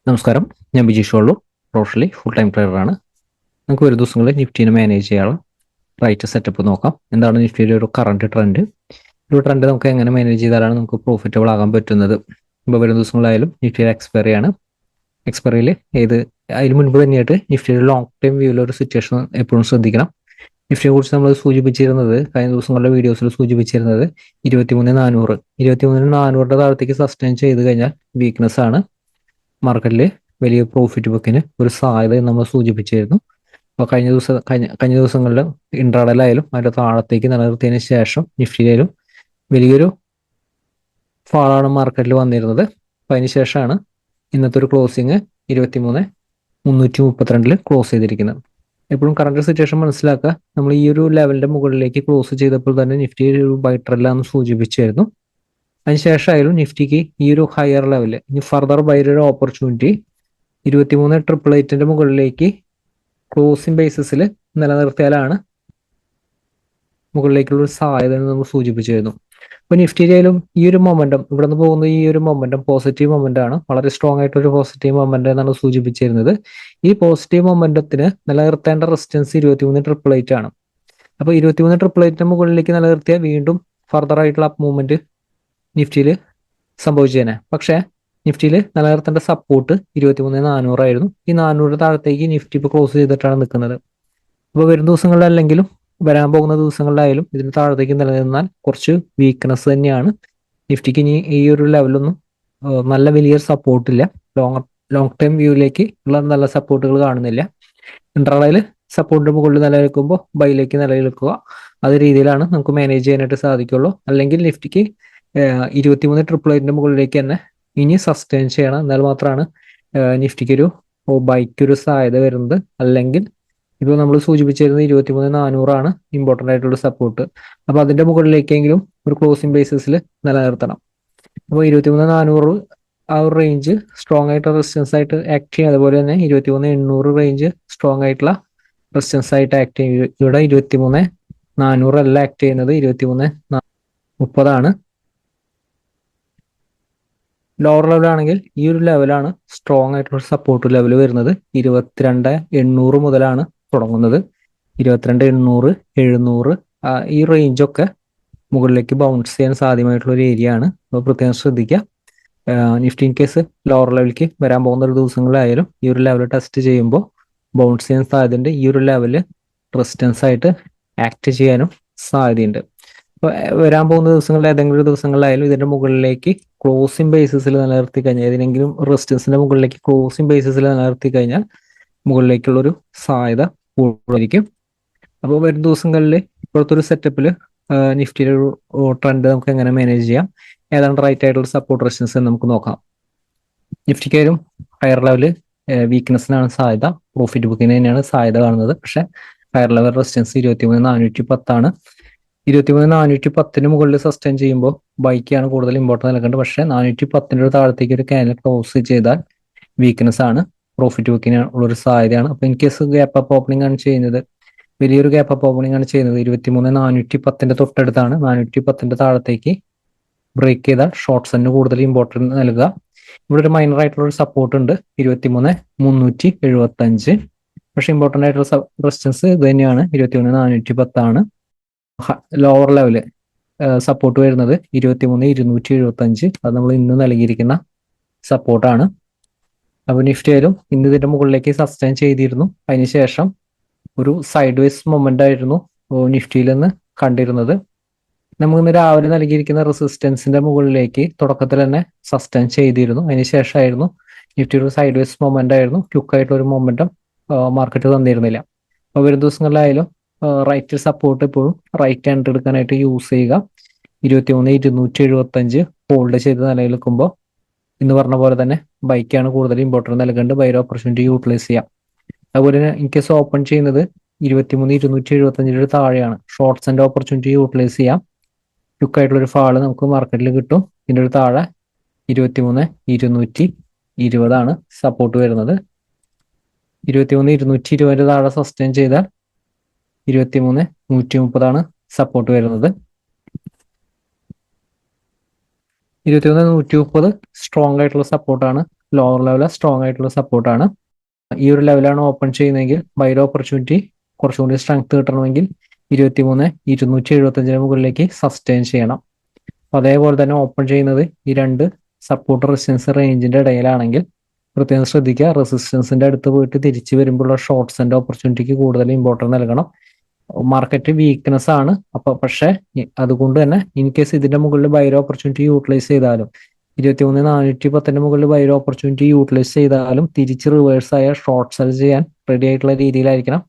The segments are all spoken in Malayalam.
നമസ്കാരം. ഞാൻ Bijeesh Valloor, professionally full time ട്രേഡറാണ്. നമുക്ക് ഒരു ദിവസങ്ങളിൽ നിഫ്റ്റീനെ മാനേജ് ചെയ്യാനുള്ള റൈറ്റ് സെറ്റപ്പ് നോക്കാം. എന്താണ് നിഫ്റ്റിയുടെ ഒരു കറണ്ട് ട്രെൻഡ്? ഒരു ട്രെൻഡ് നമുക്ക് എങ്ങനെ മാനേജ് ചെയ്താലാണ് നമുക്ക് പ്രോഫിറ്റബിൾ ആകാൻ പറ്റുന്നത്? ഇപ്പോൾ വരും ദിവസങ്ങളായാലും നിഫ്റ്റിയുടെ എക്സ്പയറി ആണ്. എക്സ്പയറിയിൽ അതിന് മുൻപ് തന്നെയായിട്ട് നിഫ്റ്റിയുടെ ലോങ് ടൈം വ്യൂവിൽ ഒരു സിറ്റുവേഷൻ എപ്പോഴും ശ്രദ്ധിക്കണം. നിഫ്റ്റിയെ കുറിച്ച് നമ്മൾ സൂചിപ്പിച്ചിരുന്നത്, കഴിഞ്ഞ ദിവസങ്ങളുടെ വീഡിയോസിൽ സൂചിപ്പിച്ചിരുന്നത് 23,400 താഴത്തേക്ക് സസ്റ്റെയിൻ ചെയ്ത് കഴിഞ്ഞാൽ വീക്ക്നെസ് ആണ്. മാർക്കറ്റിൽ വലിയ പ്രോഫിറ്റ് ബുക്കിന് ഒരു സാധ്യത നമ്മൾ സൂചിപ്പിച്ചിരുന്നു. അപ്പോൾ കഴിഞ്ഞ ദിവസങ്ങളിൽ ഇൻട്രാഡേയിലായാലും അതിൻ്റെ താഴത്തേക്ക് നിലനിർത്തിയതിന് ശേഷം നിഫ്റ്റിയിലായാലും വലിയൊരു ഫാളാണ് മാർക്കറ്റിൽ വന്നിരുന്നത്. അപ്പോൾ അതിന് ശേഷമാണ് ഇന്നത്തെ ഒരു ക്ലോസിങ് 23,332 ക്ലോസ് ചെയ്തിരിക്കുന്നത്. എപ്പോഴും കറണ്ട് സിറ്റുവേഷൻ മനസ്സിലാക്കുക. നമ്മൾ ഈ ഒരു ലെവലിന്റെ മുകളിലേക്ക് ക്ലോസ് ചെയ്തപ്പോൾ തന്നെ നിഫ്റ്റി ഒരു ബൈ ട്രെൻഡാണെന്ന് സൂചിപ്പിച്ചായിരുന്നു. അതിനുശേഷമായാലും നിഫ്റ്റിക്ക് ഈ ഒരു ഹയർ ലെവല് ഇനി ഫർദർ ബൈയുടെ ഒരു ഓപ്പർച്യൂണിറ്റി 23,888 മുകളിലേക്ക് ക്ലോസിംഗ് ബേസിസിൽ നിലനിർത്തിയാലാണ് മുകളിലേക്കുള്ള ഒരു സാധ്യത നമ്മൾ സൂചിപ്പിച്ചിരുന്നു. അപ്പൊ നിഫ്റ്റിയിലും ഈ ഒരു മൊമെന്റം ഇവിടെ നിന്ന് പോകുന്ന ഈ ഒരു മൊമെന്റം പോസിറ്റീവ് മൊമെന്റ് ആണ്. വളരെ സ്ട്രോങ് ആയിട്ടൊരു പോസിറ്റീവ് മൊമെന്റ് എന്നാണ് സൂചിപ്പിച്ചിരുന്നത്. ഈ പോസിറ്റീവ് മൊമെന്റത്തിന് നിലനിർത്തേണ്ട റെസിസ്റ്റൻസ് 23,888 ആണ്. അപ്പൊ 23,888 മുകളിലേക്ക് നിലനിർത്തിയാൽ വീണ്ടും ഫർദർ ആയിട്ടുള്ള അപ്പ് മൂവ്മെന്റ് നിഫ്റ്റിയിൽ സംഭവിച്ചേനെ. പക്ഷേ നിഫ്റ്റിയിൽ നിലനിർത്തേണ്ട സപ്പോർട്ട് 23,400 ആയിരുന്നു. ഈ 400 താഴത്തേക്ക് നിഫ്റ്റി ഇപ്പോൾ ക്ലോസ് ചെയ്തിട്ടാണ് നിൽക്കുന്നത്. അപ്പോൾ വരും ദിവസങ്ങളിലല്ലെങ്കിലും വരാൻ പോകുന്ന ദിവസങ്ങളിലായാലും ഇതിന് താഴത്തേക്ക് നിലനിന്നാൽ കുറച്ച് വീക്ക്നെസ് തന്നെയാണ്. നിഫ്റ്റിക്ക് ഇനി ഈ ഒരു ലെവലൊന്നും നല്ല വലിയൊരു സപ്പോർട്ടില്ല. ലോങ് ടൈം വ്യൂവിലേക്ക് ഉള്ള നല്ല സപ്പോർട്ടുകൾ കാണുന്നില്ല. ഇൻട്രാഡേയിൽ സപ്പോർട്ടിന്റെ മുകളിൽ നിലനിൽക്കുമ്പോൾ ബൈയിലേക്ക് നിലനിൽക്കുക, അത് രീതിയിലാണ് നമുക്ക് മാനേജ് ചെയ്യാനായിട്ട് സാധിക്കുള്ളൂ. അല്ലെങ്കിൽ നിഫ്റ്റിക്ക് 23,888 മുകളിലേക്ക് തന്നെ ഇനി സസ്റ്റെയിൻ ചെയ്യണം. എന്നാൽ മാത്രമാണ് നിഫ്റ്റിക്ക് ഒരു ബൈക്ക് ഒരു സാധ്യത വരുന്നത്. അല്ലെങ്കിൽ ഇപ്പോൾ നമ്മൾ സൂചിപ്പിച്ചിരുന്നത് 23,400 ആണ് ഇമ്പോർട്ടൻ്റ് ആയിട്ടുള്ള സപ്പോർട്ട്. അപ്പോൾ അതിന്റെ മുകളിലേക്കെങ്കിലും ഒരു ക്ലോസിംഗ് ബേസിസിൽ നിലനിർത്തണം. അപ്പോൾ 23,400 ആ ഒരു റേഞ്ച് സ്ട്രോങ് ആയിട്ട് റെസിസ്റ്റൻസ് ആയിട്ട് ആക്ട് ചെയ്യും. അതുപോലെ തന്നെ 23,800 റേഞ്ച് സ്ട്രോങ് ആയിട്ടുള്ള റെസിസ്റ്റൻസ് ആയിട്ട് ആക്ട് ചെയ്യും. ഇവിടെ 23,400 അല്ല ആക്ട് ചെയ്യുന്നത്, 23,430 ലോവർ ലെവലാണെങ്കിൽ ഈ ഒരു ലെവലാണ് സ്ട്രോങ് ആയിട്ടുള്ള സപ്പോർട്ട് ലെവൽ വരുന്നത്. 22,800 മുതലാണ് തുടങ്ങുന്നത്. 22,800, 700 ഈ റേഞ്ചൊക്കെ മുകളിലേക്ക് ബൗൺസ് ചെയ്യാൻ സാധ്യമായിട്ടുള്ള ഒരു ഏരിയ ആണ്. അപ്പോൾ പ്രത്യേകം ശ്രദ്ധിക്കുക. നിഫ്റ്റി ഇൻ കേസ് ലോവർ ലെവലിലേക്ക് വരാൻ പോകുന്ന ഒരു ദിവസങ്ങളിലായാലും ഈ ഒരു ലെവൽ ടെസ്റ്റ് ചെയ്യുമ്പോൾ ബൗൺസ് ചെയ്യാൻ സാധ്യതയുണ്ട്. ഈ ഒരു ലെവല് റെസിസ്റ്റൻസ് ആയിട്ട് ആക്ട് ചെയ്യാനും സാധ്യതയുണ്ട്. അപ്പോൾ വരാൻ പോകുന്ന ദിവസങ്ങളിൽ ഏതെങ്കിലും ഒരു ദിവസങ്ങളിലായാലും ഇതിന്റെ മുകളിലേക്ക് ക്ലോസിംഗ് ബേസിസിൽ നിലനിർത്തി കഴിഞ്ഞാൽ, ഏതെങ്കിലും റെസിസ്റ്റൻസിന്റെ മുകളിലേക്ക് ക്ലോസിംഗ് ബേസിസിൽ നിലനിർത്തി കഴിഞ്ഞാൽ മുകളിലേക്കുള്ളൊരു സാധ്യത കൂടുതലായിരിക്കും. അപ്പോൾ വരും ദിവസങ്ങളിൽ ഇപ്പോഴത്തെ ഒരു സെറ്റപ്പിൽ നിഫ്റ്റിയുടെ ഒരു ട്രെൻഡ് നമുക്ക് എങ്ങനെ മാനേജ് ചെയ്യാം, ഏതാണ് റൈറ്റ് ആയിട്ടുള്ള സപ്പോർട്ട് റെസിസ്റ്റൻസ് എന്ന് നമുക്ക് നോക്കാം. നിഫ്റ്റിക്കായാലും ഹയർ ലെവല് വീക്ക്നെസ്സിനാണ് സാധ്യത, പ്രോഫിറ്റ് ബുക്കിന് തന്നെയാണ് സാധ്യത കാണുന്നത്. പക്ഷേ ഹയർ ലെവൽ റെസിസ്റ്റൻസ് 23,410 ആണ്. 23,410 മുകളിൽ സസ്റ്റെയിൻ ചെയ്യുമ്പോൾ ബൈക്കാണ് കൂടുതൽ ഇമ്പോർട്ടൻസ് നൽകേണ്ടത്. പക്ഷേ 410 താഴത്തേക്ക് ഒരു ക്യാൻഡിൽ ക്ലോസ് ചെയ്താൽ വീക്ക്നെസ് ആണ്, പ്രോഫിറ്റ് ബുക്കിന് ഉള്ളൊരു സാധ്യതയാണ്. അപ്പോൾ in case gap up opening ആണ് ചെയ്യുന്നത്, വലിയൊരു ഗ്യാപ്പ് അപ്പ് ഓപ്പണിംഗ് ആണ് ചെയ്യുന്നത് 23,410 തൊട്ടടുത്താണ്. 410 താഴത്തേക്ക് ബ്രേക്ക് ചെയ്താൽ ഷോർട്ട്സിന് കൂടുതൽ ഇമ്പോർട്ടൻസ് നൽകുക. ഇവിടെ ഒരു മൈനർ ആയിട്ടുള്ള ഒരു സപ്പോർട്ട് ഉണ്ട് 23,375. പക്ഷെ ഇമ്പോർട്ടൻ്റ് ആയിട്ടുള്ള റെസിസ്റ്റൻസ് ഇത് തന്നെയാണ്, 23,410 ആണ്. ലോവർ ലെവല് സപ്പോർട്ട് വരുന്നത് 23,275. അത് നമ്മൾ ഇന്ന് നൽകിയിരിക്കുന്ന സപ്പോർട്ടാണ്. അപ്പോൾ നിഫ്റ്റി ആയാലും ഇന്ന് ഇതിന്റെ മുകളിലേക്ക് സസ്റ്റെയിൻ ചെയ്തിരുന്നു. അതിനുശേഷം ഒരു സൈഡ് വേസ് മൊമെന്റ് ആയിരുന്നു നിഫ്റ്റിയിൽ നിന്ന് കണ്ടിരുന്നത്. നമുക്കിന്ന് രാവിലെ നൽകിയിരിക്കുന്ന റെസിസ്റ്റൻസിന്റെ മുകളിലേക്ക് തുടക്കത്തിൽ തന്നെ സസ്റ്റെയിൻ ചെയ്തിരുന്നു. അതിനുശേഷമായിരുന്നു നിഫ്റ്റി ഒരു സൈഡ് വേസ് മൊമെന്റ് ആയിരുന്നു. ക്വിക്കായിട്ടുള്ള ഒരു മൊമെന്റം മാർക്കറ്റ് തന്നിരുന്നില്ല. അപ്പോൾ വരും ദിവസങ്ങളിലായാലും റൈറ്റ് സപ്പോർട്ട് എപ്പോഴും റൈറ്റ് ഹാൻഡ് എടുക്കാനായിട്ട് യൂസ് ചെയ്യുക. 23,275 ഹോൾഡ് ചെയ്ത് നിലനിൽക്കുമ്പോൾ ഇന്ന് പറഞ്ഞ പോലെ തന്നെ ബൈക്കാണ് കൂടുതൽ ഇമ്പോർട്ടൻസ് നൽകേണ്ടത്. ബൈ ഓപ്പർച്യൂണിറ്റി യൂട്ടിലൈസ് ചെയ്യാം. അതുപോലെ തന്നെ ഇൻ കേസ് ഓപ്പൺ ചെയ്യുന്നത് 23,275 താഴെയാണ്, ഷോർട്ട്സിന്റെ ഓപ്പർച്യൂണിറ്റി യൂട്ടിലൈസ് ചെയ്യാം. ക്വിക്കായിട്ടുള്ള ഒരു ഫാള് നമുക്ക് മാർക്കറ്റിൽ കിട്ടും. ഇതിൻ്റെ ഒരു താഴെ 23,220 സപ്പോർട്ട് വരുന്നത്. 23,220 താഴെ സസ്റ്റെയിൻ ചെയ്താൽ 23,130 സപ്പോർട്ട് വരുന്നത്. 23,130 സ്ട്രോങ് ആയിട്ടുള്ള സപ്പോർട്ടാണ്. ലോവർ ലെവൽ സ്ട്രോങ് ആയിട്ടുള്ള സപ്പോർട്ടാണ്. ഈ ഒരു ലെവലാണ് ഓപ്പൺ ചെയ്യുന്നതെങ്കിൽ ബൈഡ് ഓപ്പർച്യൂണിറ്റി കുറച്ചുകൂടി സ്ട്രെങ്ത് കിട്ടണമെങ്കിൽ 23,275 മുകളിലേക്ക് സസ്റ്റെയിൻ ചെയ്യണം. അതേപോലെ തന്നെ ഓപ്പൺ ചെയ്യുന്നത് ഈ രണ്ട് സപ്പോർട്ട് റെസിസ്റ്റൻസ് റേഞ്ചിന്റെ ഇടയിലാണെങ്കിൽ പ്രത്യേകം ശ്രദ്ധിക്കുക. റെസിസ്റ്റൻസിന്റെ അടുത്ത് പോയിട്ട് തിരിച്ചു വരുമ്പോഴുള്ള ഷോർട്ട്സിന്റെ ഓപ്പർച്യൂണിറ്റിക്ക് കൂടുതൽ ഇമ്പോർട്ടൻസ് നൽകണം. മാർക്കറ്റ് വീക്ക്നെസ് ആണ്. അപ്പൊ പക്ഷേ അതുകൊണ്ട് തന്നെ ഇൻ കേസ് ഇതിന്റെ മുകളിൽ ബൈ ഓപ്പർച്യൂണിറ്റി യൂട്ടിലൈസ് ചെയ്താലും 23,410 മുകളിൽ ബൈ ഓപ്പർച്യൂണിറ്റി യൂട്ടിലൈസ് ചെയ്താലും തിരിച്ച് റിവേഴ്സ് ആയ ഷോർട്ട് സെൽ ചെയ്യാൻ റെഡി ആയിട്ടുള്ള രീതിയിലായിരിക്കണം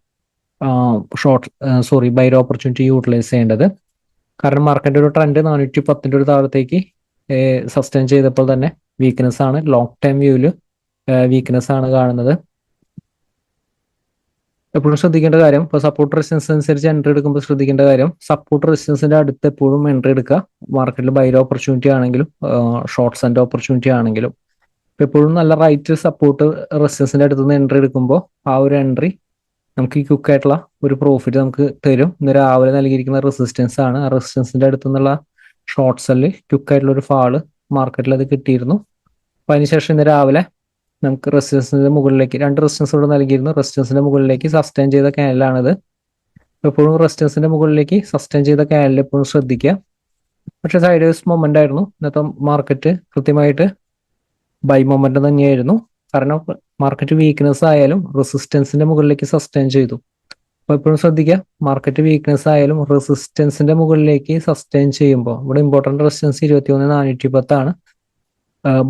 ബൈ ഓപ്പർച്യൂണിറ്റി യൂട്ടിലൈസ് ചെയ്യേണ്ടത്. കാരണം മാർക്കറ്റ് ഒരു ട്രെൻഡ് 410 ഒരു താഴത്തേക്ക് സസ്റ്റെയിൻ ചെയ്തപ്പോൾ തന്നെ വീക്ക്നെസ് ആണ്. ലോങ് ടൈം വ്യൂവില് വീക്ക്നെസ് ആണ് കാണുന്നത്. എപ്പോഴും ശ്രദ്ധിക്കേണ്ട കാര്യം, ഇപ്പോൾ സപ്പോർട്ട് റെസിസ്റ്റൻസ് അനുസരിച്ച് എൻട്രി എടുക്കുമ്പോൾ ശ്രദ്ധിക്കേണ്ട കാര്യം, സപ്പോർട്ട് റെസിസ്റ്റൻസിന്റെ അടുത്ത് എപ്പോഴും എൻട്രി എടുക്കുക. മാർക്കറ്റിൽ ബൈ ഓപ്പർച്യൂണിറ്റി ആണെങ്കിലും ഷോർട്ട്സ് ആൻഡ് ഓപ്പർച്യൂണിറ്റി ആണെങ്കിലും എപ്പോഴും നല്ല റൈറ്റ് സപ്പോർട്ട് റെസിസ്റ്റൻസിന്റെ അടുത്ത് നിന്ന് എൻട്രി എടുക്കുമ്പോൾ ആ ഒരു എൻട്രി നമുക്ക് ഈ ക്വിക്കായിട്ടുള്ള ഒരു പ്രോഫിറ്റ് നമുക്ക് തരും. ഇന്ന് രാവിലെ നൽകിയിരിക്കുന്ന റെസിസ്റ്റൻസ് ആണ്. ആ റെസിസ്റ്റൻസിന്റെ അടുത്ത് നിന്നുള്ള ഷോർട്ട് സെല്ല് ക്വിക്കായിട്ടുള്ള ഒരു ഫാള് മാർക്കറ്റിൽ അത് കിട്ടിയിരുന്നു. അപ്പൊ അതിനുശേഷം ഇന്ന് രാവിലെ നമുക്ക് റെസിസ്റ്റൻസിന്റെ മുകളിലേക്ക് രണ്ട് റെസിസ്റ്റൻസ് ഇവിടെ നൽകിയിരുന്നു. റെസിസ്റ്റൻസിന്റെ മുകളിലേക്ക് സസ്റ്റെയിൻ ചെയ്ത ക്യാനലാണിത്. എപ്പോഴും റെസിസ്റ്റൻസിന്റെ മുകളിലേക്ക് സസ്റ്റെയിൻ ചെയ്ത ക്യാനൽ എപ്പോഴും ശ്രദ്ധിക്കുക. പക്ഷെ സൈഡ് വേസ് മൊമെന്റ് ആയിരുന്നു ഇന്നത്തെ മാർക്കറ്റ്. കൃത്യമായിട്ട് ബൈ മൊമെന്റ് തന്നെയായിരുന്നു. കാരണം മാർക്കറ്റ് വീക്ക്നെസ് ആയാലും റെസിസ്റ്റൻസിന്റെ മുകളിലേക്ക് സസ്റ്റെയിൻ ചെയ്തു. അപ്പൊ എപ്പോഴും ശ്രദ്ധിക്കുക, മാർക്കറ്റ് വീക്ക്നെസ് ആയാലും റെസിസ്റ്റൻസിന്റെ മുകളിലേക്ക് സസ്റ്റെയിൻ ചെയ്യുമ്പോൾ ഇവിടെ ഇമ്പോർട്ടന്റ് റെസിസ്റ്റൻസ് 23,410 ആണ്.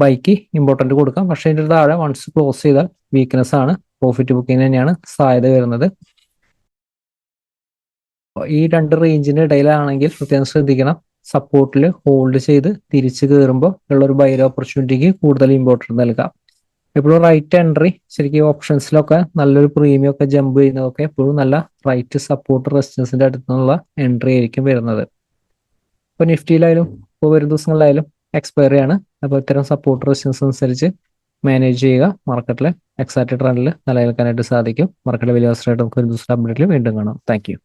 ബൈക്ക് ഇമ്പോർട്ടന്റ് കൊടുക്കാം. പക്ഷെ ഇതിന്റെ താഴെ വൺസ് ക്ലോസ് ചെയ്താൽ വീക്ക്നെസ് ആണ്. പ്രോഫിറ്റ് ബുക്കിംഗ് തന്നെയാണ് സാധ്യത വരുന്നത്. ഈ രണ്ട് റേഞ്ചിന്റെ ഇടയിലാണെങ്കിൽ പ്രത്യേകം ശ്രദ്ധിക്കണം. സപ്പോർട്ടിൽ ഹോൾഡ് ചെയ്ത് തിരിച്ചു കയറുമ്പോൾ ഉള്ള ഒരു ബൈ ഓപ്പർച്യൂണിറ്റിക്ക് കൂടുതൽ ഇമ്പോർട്ടൻസ് നൽകാം. എപ്പോഴും റൈറ്റ് എൻട്രി ശരിക്കും ഓപ്ഷൻസിലൊക്കെ നല്ലൊരു പ്രീമിയം ഒക്കെ ജമ്പ് ചെയ്യുന്നതൊക്കെ എപ്പോഴും നല്ല റൈറ്റ് സപ്പോർട്ട് റെസിസ്റ്റൻസിന്റെ അടുത്തുനിന്നുള്ള എൻട്രി ആയിരിക്കും വരുന്നത്. ഇപ്പൊ നിഫ്റ്റിയിലായാലും ഇപ്പോൾ വരും ദിവസങ്ങളിലായാലും എക്സ്പയറി ആണ്. അപ്പോൾ ഇത്തരം സപ്പോർട്ട് റെസിസ്റ്റൻസ് അനുസരിച്ച് മാനേജ് ചെയ്യുക. മാർക്കറ്റിലെ എക്സാക്ട് ട്രെൻഡിൽ നിലനിൽക്കാനായിട്ട് സാധിക്കും. മാർക്കറ്റിലെ വലിയ അവസരമായിട്ട് നമുക്ക് ഒരു ദിവസം അപ്ഡേറ്റിൽ വീണ്ടും കാണാം. Thank you.